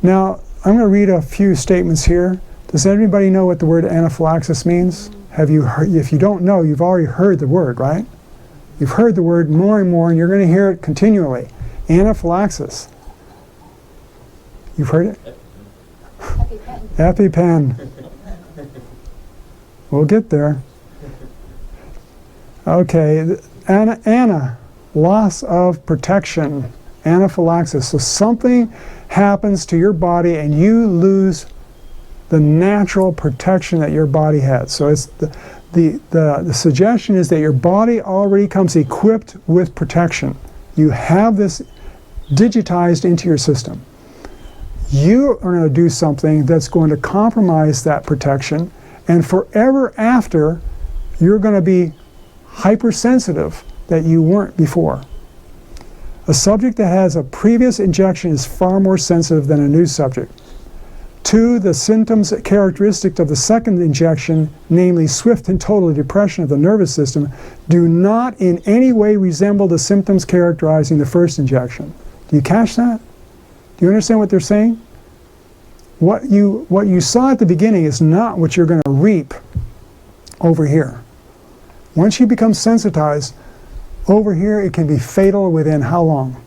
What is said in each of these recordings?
Now, I'm going to read a few statements here. Does anybody know what the word anaphylaxis means? Have you heard? If you don't know, you've already heard the word, right? You've heard the word more and more, and you're going to hear it continually. Anaphylaxis. You've heard it? EpiPen. We'll get there. Okay, ana, loss of protection, anaphylaxis. So something happens to your body and you lose the natural protection that your body has. So it's the suggestion is that your body already comes equipped with protection. You have this digitized into your system. You are going to do something that's going to compromise that protection, and forever after, you're going to be hypersensitive that you weren't before. A subject that has a previous injection is far more sensitive than a new subject. 2, the symptoms characteristic of the second injection, namely swift and total depression of the nervous system, do not in any way resemble the symptoms characterizing the first injection. Do you catch that? Do you understand what they're saying? What you saw at the beginning is not what you're going to reap over here. Once you become sensitized, over here it can be fatal within how long?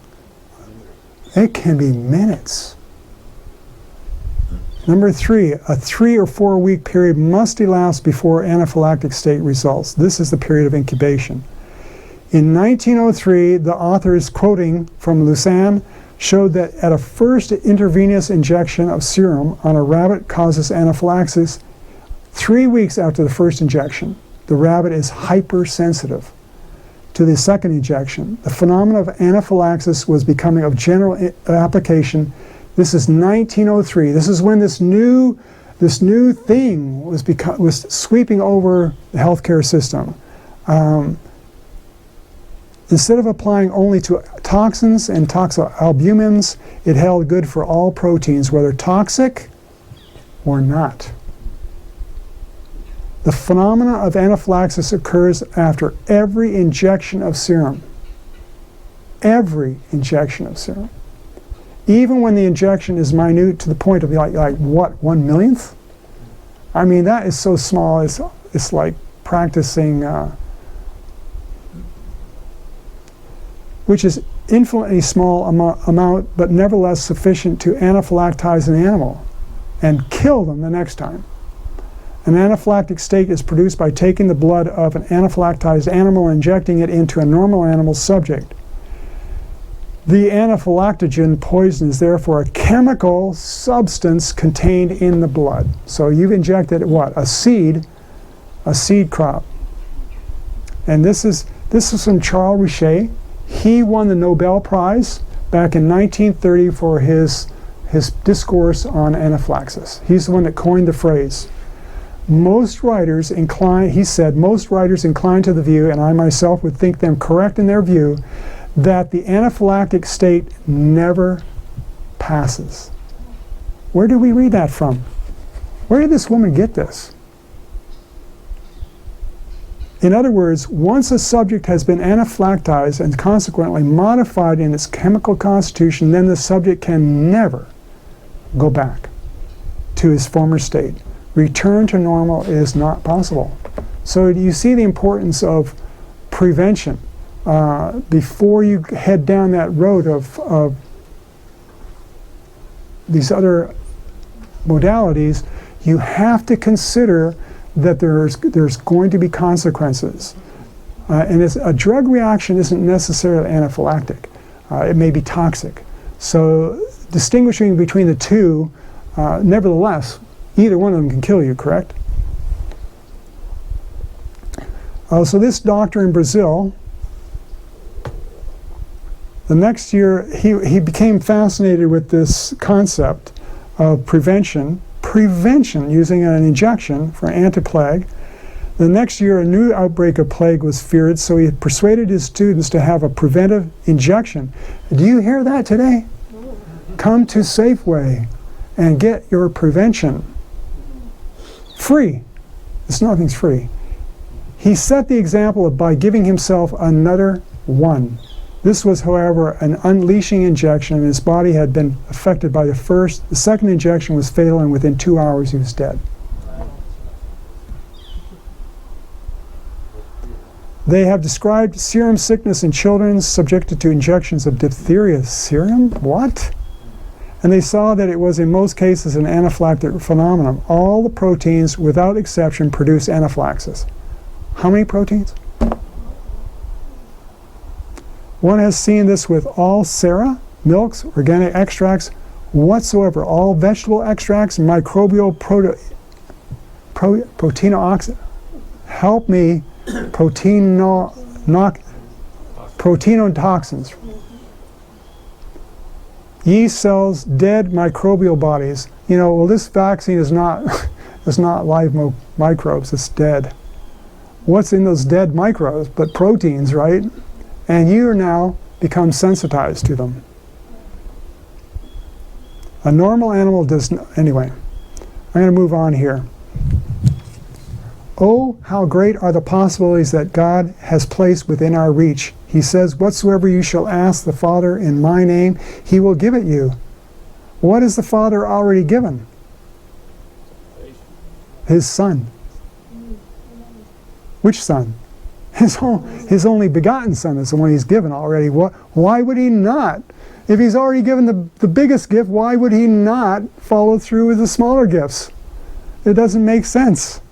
It can be minutes. Number 3, a 3 or 4 week period must elapse before anaphylactic state results. This is the period of incubation. In 1903, the authors, quoting from Lucerne, showed that at a first intravenous injection of serum on a rabbit causes anaphylaxis. 3 weeks after the first injection, the rabbit is hypersensitive to the second injection. The phenomenon of anaphylaxis was becoming of general application. This is 1903. This is when this new thing was sweeping over the healthcare system. Instead of applying only to toxins and toxoalbumins, it held good for all proteins, whether toxic or not. The phenomena of anaphylaxis occurs after every injection of serum. Every injection of serum. Even when the injection is minute to the point of like what, 1/1,000,000th? I mean, that is so small, it's like practicing, which is infinitely small amount, but nevertheless sufficient to anaphylactize an animal and kill them the next time. An anaphylactic state is produced by taking the blood of an anaphylactized animal and injecting it into a normal animal subject. The anaphylactogen poison is therefore a chemical substance contained in the blood. So you've injected what? A seed crop. And this is from Charles Richet. He won the Nobel Prize back in 1930 for his discourse on anaphylaxis. He's the one that coined the phrase. Most writers incline, he said, most writers incline to the view, and I myself would think them correct in their view, that the anaphylactic state never passes. Where did we read that from? Where did this woman get this? In other words, once a subject has been anaphylactized and consequently modified in its chemical constitution, then the subject can never go back to his former state. Return to normal is not possible. So you see the importance of prevention. Before you head down that road of these other modalities, you have to consider that there's going to be consequences. And a drug reaction isn't necessarily anaphylactic. It may be toxic. So distinguishing between the two, nevertheless, either one of them can kill you, correct? So this doctor in Brazil, the next year, he became fascinated with this concept of prevention using an injection for anti-plague. The next year, a new outbreak of plague was feared, so he persuaded his students to have a preventive injection. Do you hear that today? Come to Safeway and get your prevention. Free. Nothing's free. He set the example by giving himself another one. This was, however, an unleashing injection, and his body had been affected by the first. The second injection was fatal, and within 2 hours he was dead. They have described serum sickness in children subjected to injections of diphtheria serum. What? And they saw that it was in most cases an anaphylactic phenomenon. All the proteins, without exception, produce anaphylaxis. How many proteins? One has seen this with all sera, milks, organic extracts whatsoever, all vegetable extracts, microbial proteinotoxin. Help me, proteinotoxins. Yeast cells, dead microbial bodies. You know, well, this vaccine is not it's not live microbes, it's dead. What's in those dead microbes but proteins, right? And you are now become sensitized to them. A normal animal does not. Anyway, I'm going to move on here. Oh, how great are the possibilities that God has placed within our reach. He says, whatsoever you shall ask the Father in my name, he will give it you. What has the Father already given? His Son. Which Son? His only begotten Son is the one he's given already. Why would he not? If he's already given the biggest gift, why would he not follow through with the smaller gifts? It doesn't make sense.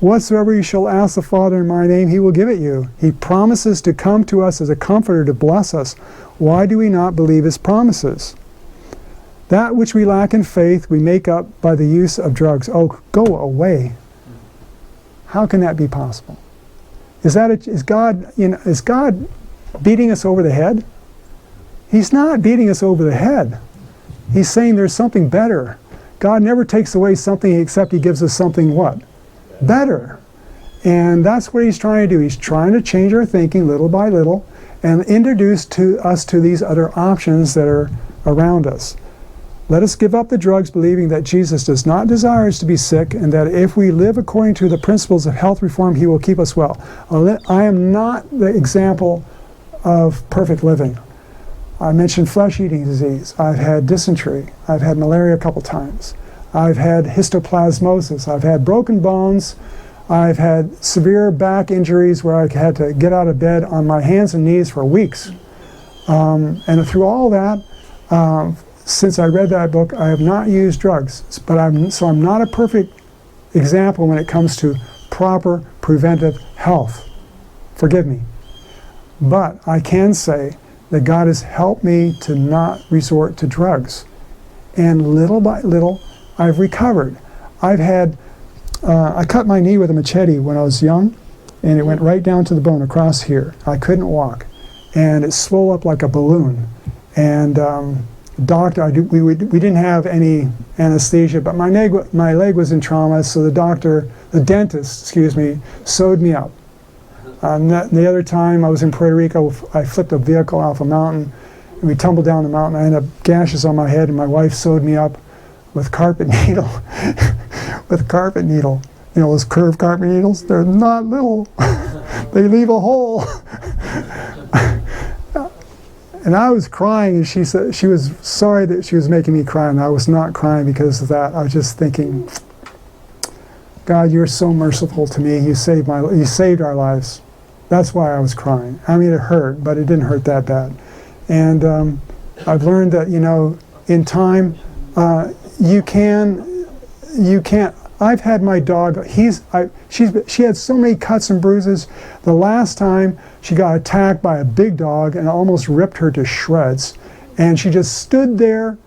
Whatsoever you shall ask the Father in my name, he will give it you. He promises to come to us as a comforter to bless us. Why do we not believe his promises? That which we lack in faith, we make up by the use of drugs. Oh, go away. How can that be possible? Is God beating us over the head? He's not beating us over the head. He's saying there's something better. God never takes away something except he gives us something what? Better. And that's what he's trying to do. He's trying to change our thinking little by little and introduce us to these other options that are around us. Let us give up the drugs, believing that Jesus does not desire us to be sick, and that if we live according to the principles of health reform, he will keep us well. I am not the example of perfect living. I mentioned flesh-eating disease. I've had dysentery. I've had malaria a couple times. I've had histoplasmosis. I've had broken bones. I've had severe back injuries where I had to get out of bed on my hands and knees for weeks. And through all that, since I read that book, I have not used drugs. But I'm not a perfect example when it comes to proper preventive health. Forgive me. But I can say that God has helped me to not resort to drugs. And little by little, I've recovered. I cut my knee with a machete when I was young, and it went right down to the bone across here. I couldn't walk, and it swelled up like a balloon. And we didn't have any anesthesia, but my leg was in trauma, so the dentist, sewed me up. The other time I was in Puerto Rico, I flipped a vehicle off a mountain, and we tumbled down the mountain. I had gashes on my head, and my wife sewed me up with carpet needle. With carpet needle. You know those curved carpet needles? They're not little. They leave a hole. And I was crying, and she said she was sorry that she was making me cry, and I was not crying because of that. I was just thinking, God, you're so merciful to me. You saved our lives. That's why I was crying. I mean, it hurt, but it didn't hurt that bad. And I've learned that, in time, you can't. I've had my dog. She had so many cuts and bruises. The last time she got attacked by a big dog and almost ripped her to shreds, and she just stood there.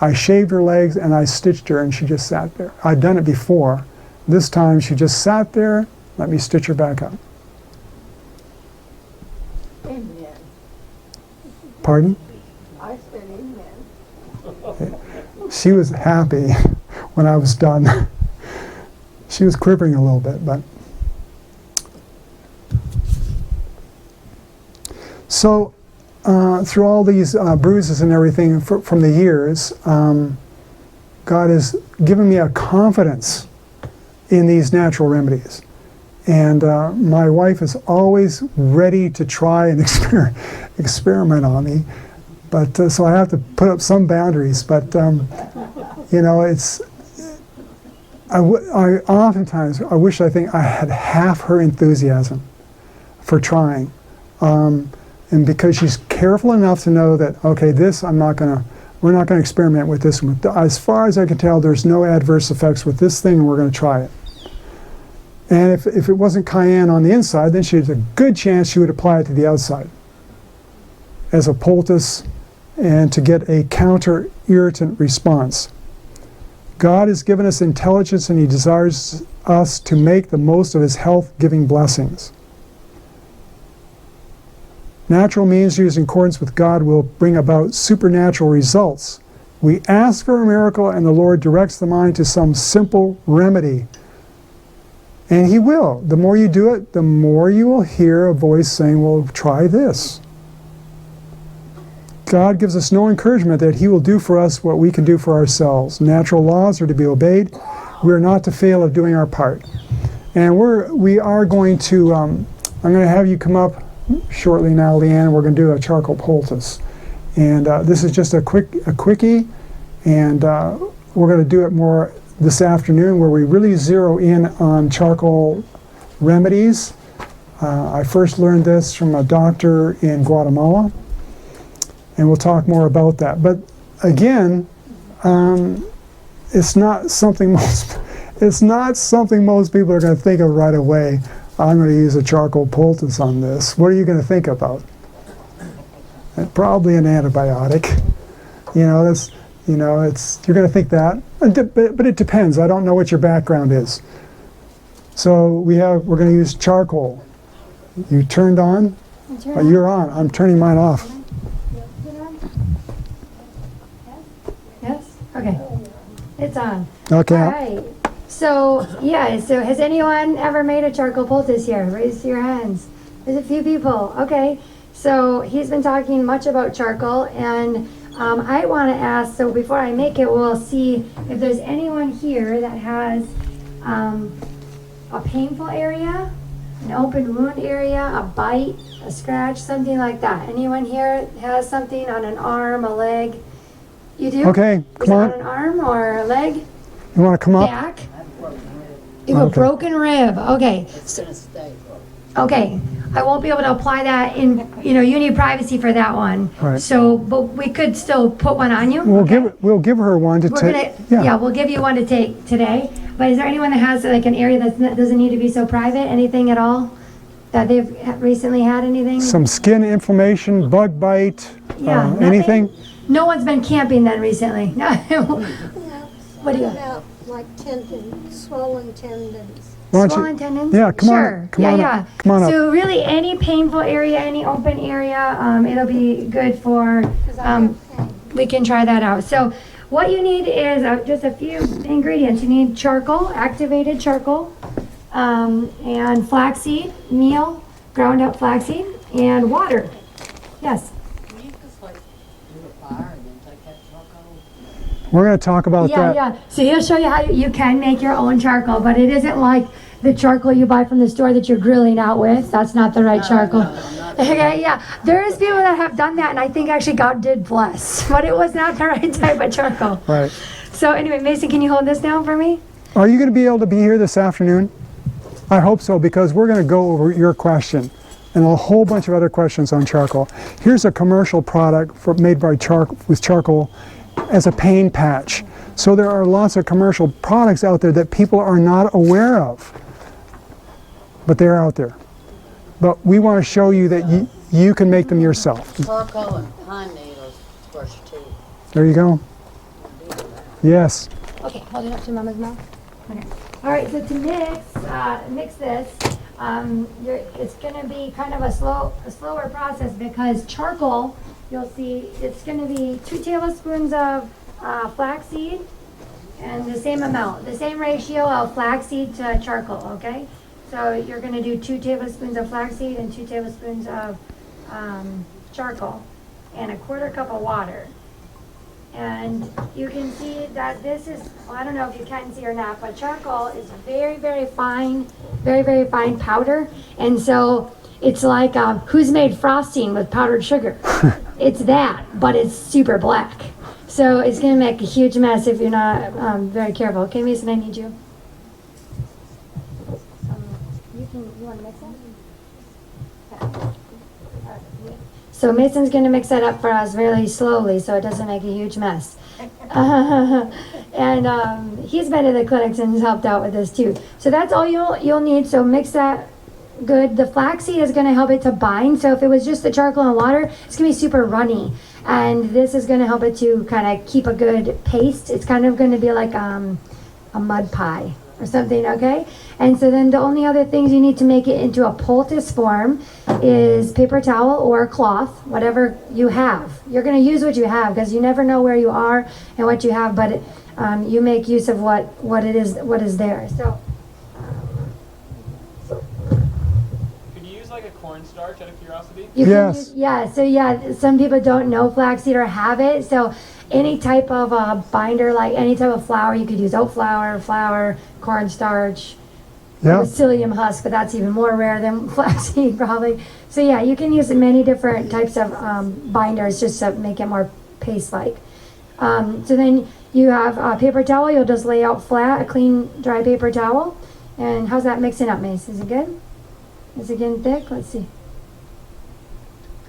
I shaved her legs and I stitched her, and she just sat there. I'd done it before. This time she just sat there. Let me stitch her back up. Amen. Pardon? I said amen. She was happy when I was done. She was quivering a little bit, but. So, through all these bruises and everything from the years, God has given me a confidence in these natural remedies. And my wife is always ready to try and experiment on me. But so I have to put up some boundaries. But you know, oftentimes I think I had half her enthusiasm for trying, and because she's careful enough to know that, okay, this we're not going to experiment with this one. As far as I can tell, there's no adverse effects with this thing, and we're going to try it. And if it wasn't cayenne on the inside, then there's a good chance she would apply it to the outside as a poultice and to get a counter-irritant response. God has given us intelligence, and He desires us to make the most of His health-giving blessings. Natural means used in accordance with God will bring about supernatural results. We ask for a miracle, and the Lord directs the mind to some simple remedy. And He will. The more you do it, the more you will hear a voice saying, well, try this. God gives us no encouragement that He will do for us what we can do for ourselves. Natural laws are to be obeyed. We are not to fail at doing our part. And we are going to, I'm going to have you come up shortly now, Leanne, and we're going to do a charcoal poultice. And this is just a quickie, and we're going to do it more this afternoon, where we really zero in on charcoal remedies. I first learned this from a doctor in Guatemala, and we'll talk more about that. But again, it's not something most people are going to think of right away. I'm going to use a charcoal poultice on this. What are you going to think about? Probably an antibiotic. You know, you're going to think that. But it depends. I don't know what your background is. So we're going to use charcoal. You turned on? You're on. I'm turning mine off. Yes? Okay. It's on. Okay. All right. So has anyone ever made a charcoal poultice here? Raise your hands. There's a few people. Okay. So he's been talking much about charcoal, and I want to ask, so before I make it, we'll see if there's anyone here that has a painful area, an open wound area, a bite, a scratch, something like that. Anyone here has something on an arm, a leg? You do? Okay, come on. On an arm or a leg? You want to come up? Back? You have a broken rib. Okay. It's gonna stay. Okay. I won't be able to apply that in, you need privacy for that one. Right. So, but we could still put one on you. We'll give her one to take. Yeah, we'll give you one to take today. But is there anyone that has like an area that doesn't need to be so private? Anything at all? That they've recently had anything? Some skin inflammation, bug bite, Yeah, anything? No one's been camping then recently. What do you got? Like tendons, swollen tendons. Swollen tendons? Yeah, come sure. on. Come on up. Come on up. So really any painful area, any open area, it'll be good for, we can try that out. So what you need is just a few ingredients. You need charcoal, activated charcoal, and flaxseed, meal, ground up flaxseed, and water. Yes? Can you just like do a fire and then take that charcoal? We're going to talk about that. Yeah. So he'll show you how you can make your own charcoal, but it isn't like the charcoal you buy from the store that you're grilling out with. That's not the right charcoal. Okay, yeah. There is people that have done that, and I think actually God did bless, but it was not the right type of charcoal. Right. So anyway, Mason, can you hold this down for me? Are you going to be able to be here this afternoon? I hope so, because we're going to go over your question and a whole bunch of other questions on charcoal. Here's a commercial product made by with charcoal as a pain patch. So there are lots of commercial products out there that people are not aware of, but they're out there. But we want to show you that you can make them yourself. Charcoal and pine needles, brush your teeth. There you go. Yes. Okay, hold it up to Mama's mouth. Okay. All right, so to mix this, it's going to be kind of a slower process, because charcoal, you'll see, it's going to be 2 tablespoons of flaxseed, and the same amount, the same ratio of flaxseed to charcoal, okay? So you're going to do 2 tablespoons of flaxseed and 2 tablespoons of charcoal, and a 1/4 cup of water. And you can see that this is, well, I don't know if you can see or not, but charcoal is very, very fine powder. And so it's like, who's made frosting with powdered sugar? It's that, but it's super black. So it's gonna make a huge mess if you're not very careful. Okay, Mason, I need you. You wanna mix it? Okay. So Mason's going to mix that up for us really slowly so it doesn't make a huge mess. And he's been to the clinics and has helped out with this too. So that's all you'll need. So mix that good. The flaxseed is going to help it to bind. So if it was just the charcoal and water, it's going to be super runny. And this is going to help it to kind of keep a good paste. It's kind of going to be like a mud pie or something, okay? And so then the only other things you need to make it into a poultice form is paper towel or cloth, whatever you have. You're going to use what you have because you never know where you are and what you have, but you make use of what is there. So Could you use like a cornstarch out of curiosity? you can Yes. use, yeah, so yeah, some people don't know flaxseed or have it, so any type of binder, like any type of flour, you could use oat flour, cornstarch, Yeah. psyllium husk, but that's even more rare than flaxseed probably. So yeah, you can use many different types of binders just to make it more paste-like. So then you have a paper towel. You'll just lay out flat a clean, dry paper towel. And how's that mixing up, Mace? Is it good? Is it getting thick? Let's see.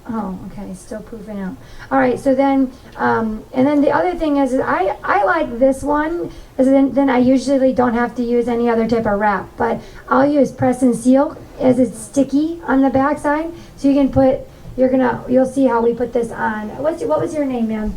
Oh, okay, still proofing out. All right, so then, and then the other thing is I like this one, as then I usually don't have to use any other type of wrap, but I'll use press and seal as it's sticky on the back side. So you can put, you'll see how we put this on. What was your name, ma'am?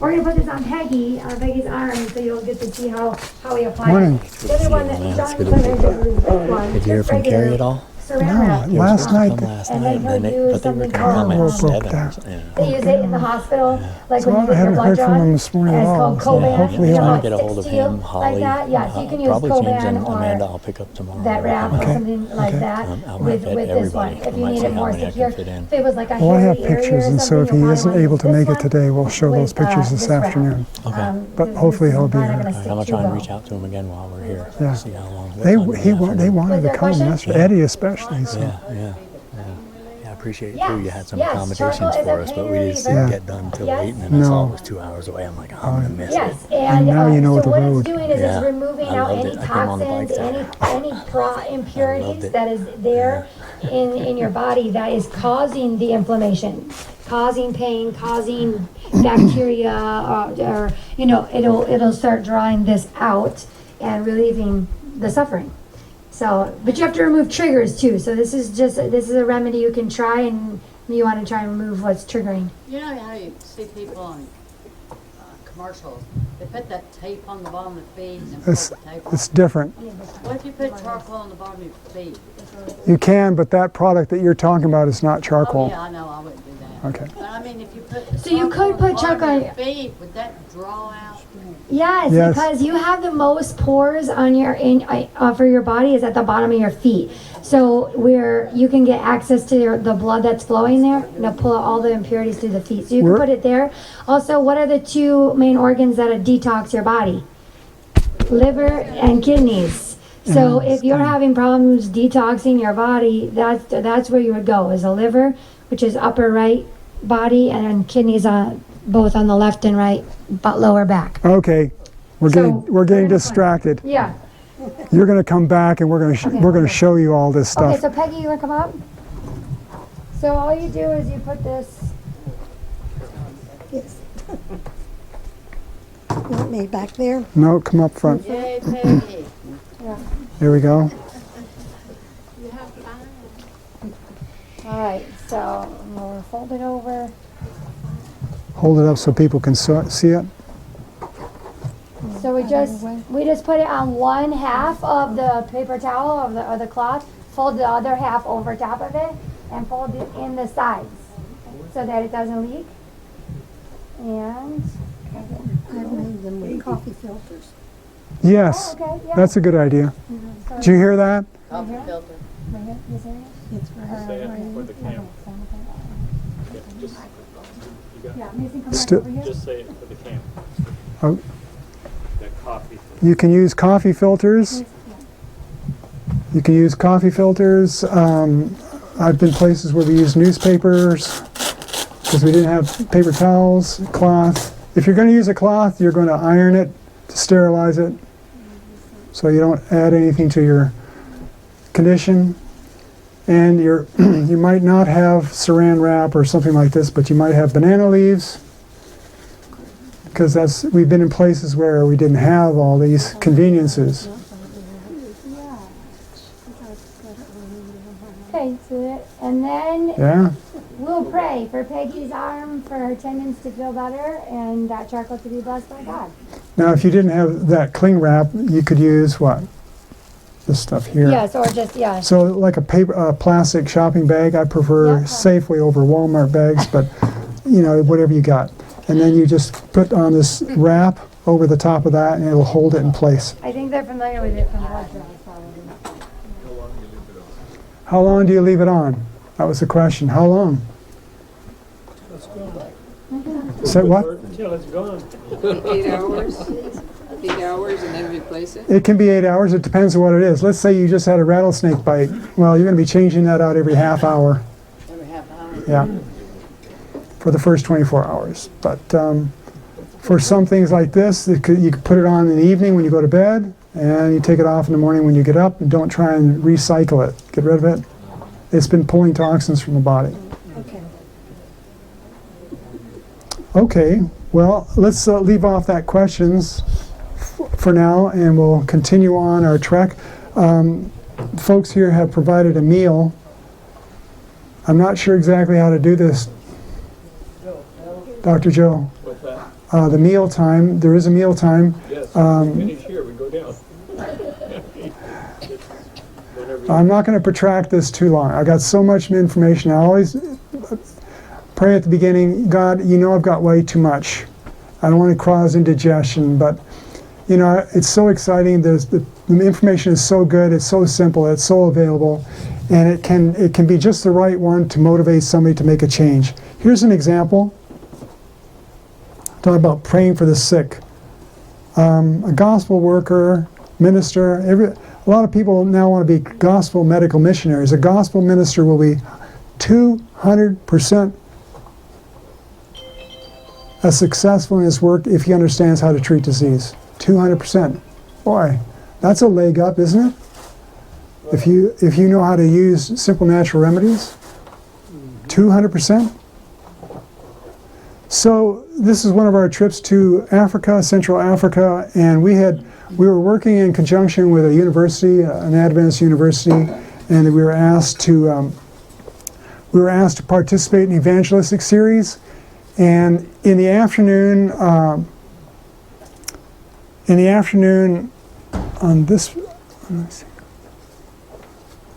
We're gonna put this on Peggy's arm, so you'll get to see how we apply Morning. it. The other one that John put in this one. Did you hear from Carrie at all? Saran wrap. No, last night. Last And night, then and he'll use but they were something gonna come called- at 7. broke Yeah. They use it in the hospital, like So when I you get your haven't blood heard from drawn. him this morning And at it's all. called So Coban. hopefully You know he'll- how I'll it get a hold sticks of to you him, Holly. like that? Yeah, so you can use Probably James Coban and Amanda or I'll pick up tomorrow. that wrap or Okay. something like Okay. that I'll with bet this one. everybody. If I you might need see it how more many I can secure. fit in. If it was like a Well, I have hairy area or pictures, and so something, if he you'll isn't probably able wanna to use make it this today, we'll show one those pictures with, this wrap. afternoon. Okay. But this hopefully is he'll be probably not here. gonna All right, stick I'm gonna too try and well. reach out to him again while we're here. Yeah. See how long. They what time in the they afternoon. wanted Was to there a come question? yesterday. Eddie especially. So. Yeah. I appreciate it too. You had some Yes, accommodations charcoal is for a us, pain but we just reliever. didn't get done till Yes. late, and then I saw No. it was 2 hours away. I'm like, I'm gonna miss Yes, it. and now you know so the what road. it's doing is Yeah, it's removing I out loved any it. I came on the bike toxins, there. any impurities it. that is there in your body that is causing the inflammation, causing pain, causing bacteria, or it'll start drawing this out and relieving the suffering. So, but you have to remove triggers too. So this is a remedy you can try, and you want to try and remove what's triggering. You know how you see people on commercials? They put that tape on the bottom of the feet and then pull It's, the tape off. it's different. What if you put charcoal on the bottom of your feet? You can, but that product that you're talking about is not Oh, charcoal. yeah, I know, I wouldn't do that. Okay. But I mean, if you put the So you charcoal could put on the bottom charcoal of your feet, would that draw out? Yes, Yes. because you have the most pores on for your body is at the bottom of your feet. So where you can get access to the blood that's flowing there, and it'll pull out all the impurities through the feet. So you can Where- put it there. Also, what are the two main organs that detox your body? Liver and kidneys. So if you're having problems detoxing your body, that's where you would go, is the liver, which is upper right body, and then kidneys both on the left and right, but lower back. Okay, we're So, getting we're gonna distracted. Yeah. You're going to come back and we're going to show you all this Okay, stuff. so Peggy, you want to come up? So all you do is you put this. Yes. Want me back there? No, come up front. Yay, Peggy. There we go. All right, so we'll fold it over. Hold it up so people can see it. So we just put it on one half of the paper towel of the cloth. Fold the other half over top of it and fold it in the sides so that it doesn't leak. And I made them with coffee filters. Yes, okay, yeah. that's a good idea. Did you hear that? Coffee filter. Right here, this area? It's right. Say it for the camera. Yeah, just, you Yeah, Mason, come back Still- over here. Just say it for the camera. Oh. That coffee. You can use coffee filters. You can use coffee filters. I've been places where we use newspapers because we didn't have paper towels, cloth. If you're going to use a cloth, you're going to iron it to sterilize it so you don't add anything to your condition. And you might not have saran wrap or something like this, but you might have banana leaves, because we've been in places where we didn't have all these conveniences. Okay, so and then Yeah. we'll pray for Peggy's arm, for her tendons to feel better, and that charcoal to be blessed by God. Now, if you didn't have that cling wrap, you could use what? This stuff here. Yes, or just, yeah. So like a plastic shopping bag, I prefer Yeah. Safeway over Walmart bags, but whatever you got. And then you just put on this wrap over the top of that and it'll hold it in place. I think they're familiar with it from blood draws, probably. How long do you leave it on? That was the question. How long? Say what? Till it's gone. 8 hours? 8 hours and then replace it? It can be 8 hours. It depends on what it is. Let's say you just had a rattlesnake bite. Well, you're going to be changing that out every half hour. Every half hour? Yeah. For the first 24 hours. But for some things like this, you could put it on in the evening when you go to bed, and you take it off in the morning when you get up, and don't try and recycle it. Get rid of it. It's been pulling toxins from the body. Okay. Okay, well, let's leave off that questions for now, and we'll continue on our trek. Folks here have provided a meal. I'm not sure exactly how to do this, Dr. Joe. What's that? The meal time, there is a meal time. Yes, finish here, we go down. Whenever I'm not going to protract this too long. I got so much information. I always pray at the beginning, God, I've got way too much. I don't want to cause indigestion, but it's so exciting. The information is so good, it's so simple, it's so available, and it can be just the right one to motivate somebody to make a change. Here's an example. Talk about praying for the sick. A gospel worker, minister, a lot of people now want to be gospel medical missionaries. A gospel minister will be 200% as successful in his work if he understands how to treat disease. 200%. Boy, that's a leg up, isn't it? If you know how to use simple natural remedies, 200%. So this is one of our trips to Africa, Central Africa, and we were working in conjunction with a university, an Adventist university, and we were asked to participate in an evangelistic series. And in the afternoon on this, let me see,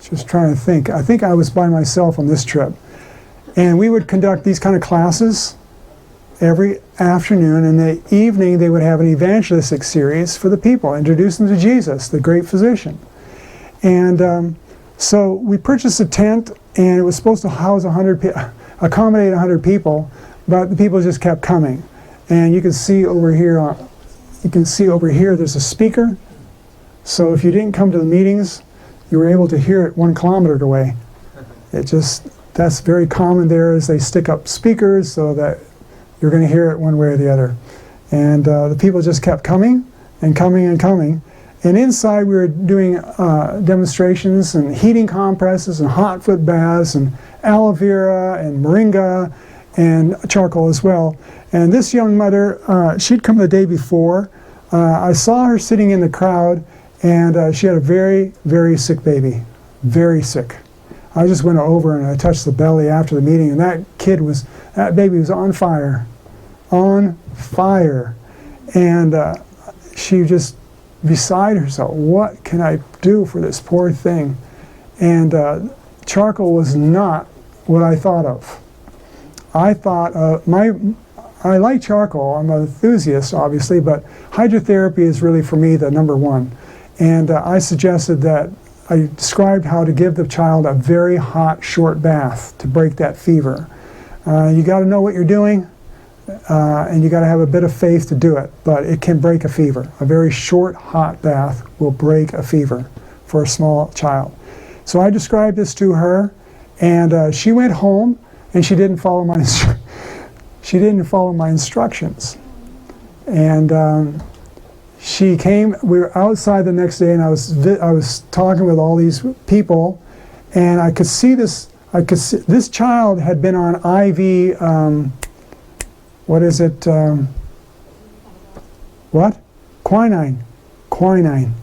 just trying to think. I think I was by myself on this trip, and we would conduct these kind of classes every afternoon. In the evening, they would have an evangelistic series for the people, introduce them to Jesus, the great physician. And so we purchased a tent, and it was supposed to house accommodate 100 people, but the people just kept coming. And you can see over here, there's a speaker. So if you didn't come to the meetings, you were able to hear it 1 kilometer away. That's very common there, is they stick up speakers so that you're going to hear it one way or the other. And the people just kept coming and coming and coming. And inside we were doing demonstrations and heating compresses and hot foot baths and aloe vera and moringa and charcoal as well. And this young mother, she'd come the day before. I saw her sitting in the crowd, and she had a very, very sick baby, very sick. I just went over and I touched the belly after the meeting, and that baby was on fire. On fire. And she just beside herself, what can I do for this poor thing? And charcoal was not what I thought of. I thought, I like charcoal, I'm an enthusiast obviously, but hydrotherapy is really for me the number one. And I described how to give the child a very hot, short bath to break that fever. You got to know what you're doing. and you got to have a bit of faith to do it, but it can break a fever. A very short hot bath will break a fever for a small child. So I described this to her, and she went home, and she didn't follow my instructions. And she came. We were outside the next day, and I was talking with all these people, and I could see this. This child had been on IV. What is it? What? Quinine. Quinine.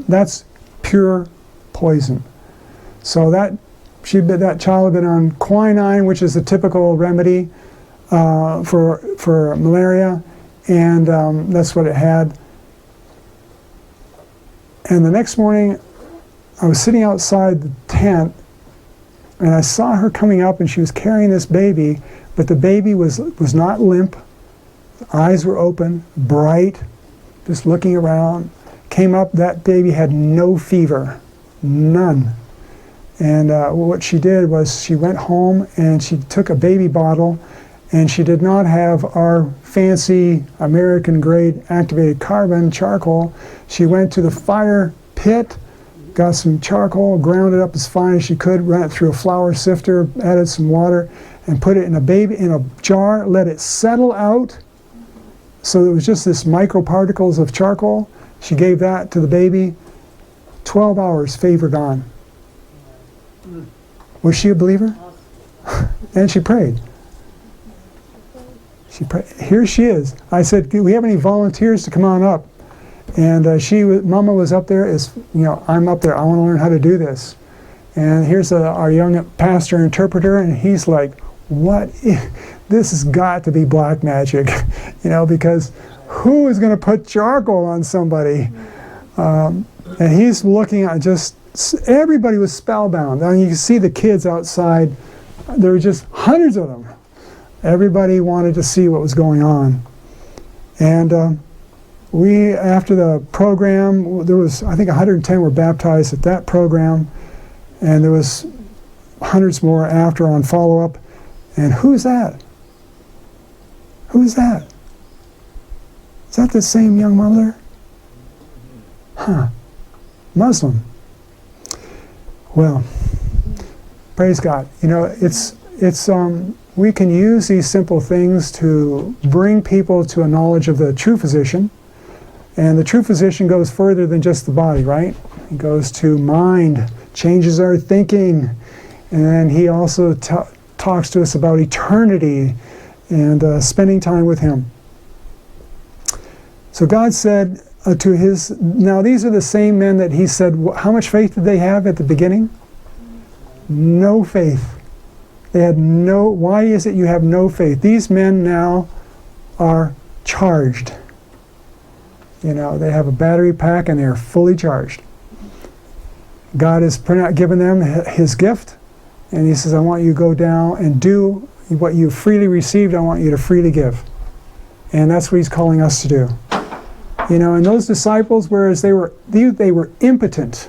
That's pure poison. So that child had been on quinine, which is the typical remedy for malaria, and that's what it had. And the next morning, I was sitting outside the tent, and I saw her coming up, and she was carrying this baby, but the baby was not limp. The eyes were open, bright, just looking around. Came up, that baby had no fever, none. And what she did was she went home and she took a baby bottle, and she did not have our fancy American grade activated carbon charcoal. She went to the fire pit, got some charcoal, ground it up as fine as she could, ran it through a flour sifter, added some water, and put it in a jar, let it settle out. So it was just this microparticles of charcoal. She gave that to the baby. 12 hours, fever gone. Was she a believer? And she prayed. Here she is. I said, do we have any volunteers to come on up? And Mama was up there. I'm up there. I want to learn how to do this. And here's our young pastor interpreter, and he's like, this has got to be black magic, because who is going to put charcoal on somebody? And he's looking at everybody was spellbound. I mean, you can see the kids outside. There were just hundreds of them. Everybody wanted to see what was going on. And after the program, there was, I think 110 were baptized at that program, and there was hundreds more after on follow-up. And who's that? Who's that? Is that the same young mother? Huh. Muslim. Well, praise God. We can use these simple things to bring people to a knowledge of the true physician. And the true physician goes further than just the body, right? He goes to mind, changes our thinking, and then he also talks to us about eternity and spending time with him. So God said now these are the same men that he said, how much faith did they have at the beginning? No faith. They had why is it you have no faith? These men now are charged. They have a battery pack and they are fully charged. God has given them his gift, and he says, I want you to go down and do what you freely received. I want you to freely give. And that's what he's calling us to do. And those disciples, whereas they were impotent,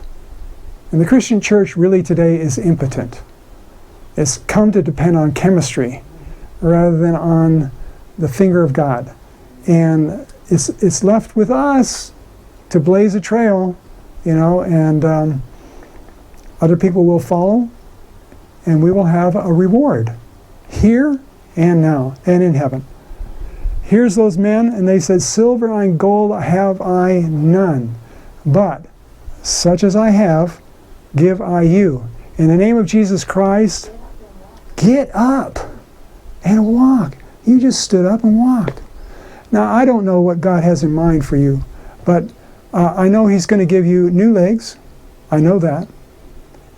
and the Christian church really today is impotent. It's come to depend on chemistry rather than on the finger of God. And it's left with us to blaze a trail, and other people will follow, and we will have a reward here and now and in heaven. Here's those men, and they said, silver and gold have I none, but such as I have, give I you. In the name of Jesus Christ, get up and walk. You just stood up and walked. Now, I don't know what God has in mind for you, but I know he's going to give you new legs. I know that.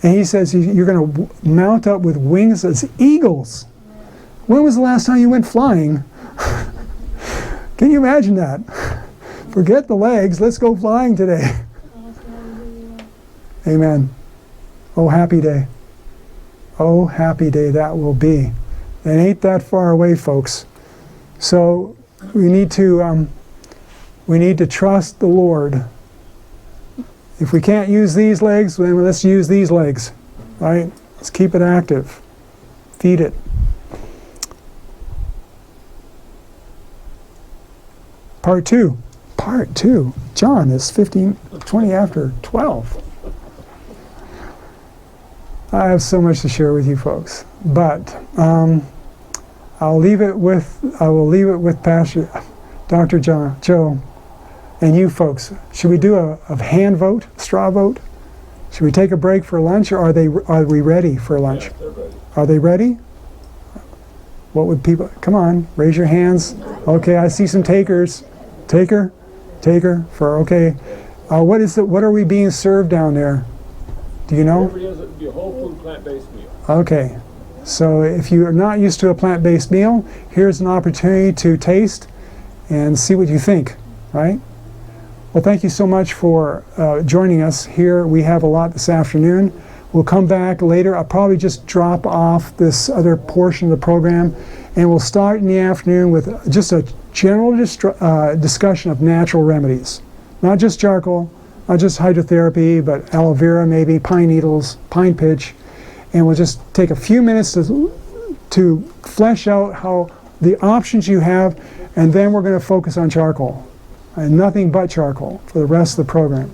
And he says you're going to mount up with wings as eagles. When was the last time you went flying? Can you imagine that? Forget the legs. Let's go flying today. Amen. Oh, happy day. Oh, happy day that will be. It ain't that far away, folks. So we need to trust the Lord. If we can't use these legs, then let's use these legs, right? Let's keep it active. Feed it. Part two. Part two. John, it's 20 after 12. I have so much to share with you folks, but I will leave it with Pastor Dr. Joe and you folks. Should we do a hand vote, straw vote? Should we take a break for lunch, or are we ready for lunch? Yeah, they're ready. Are they ready? What would people, come on, raise your hands. Okay, I see some takers. Taker for, okay. What are we being served down there? Do you know? Whatever it is, it'd be a whole food plant-based meal. Okay, so if you are not used to a plant-based meal, here's an opportunity to taste and see what you think, right? Well, thank you so much for joining us here. We have a lot this afternoon. We'll come back later. I'll probably just drop off this other portion of the program, and we'll start in the afternoon with just a general discussion of natural remedies. Not just charcoal, not just hydrotherapy, but aloe vera, maybe pine needles, pine pitch, and we'll just take a few minutes to flesh out how the options you have, and then we're going to focus on charcoal and nothing but charcoal for the rest of the program.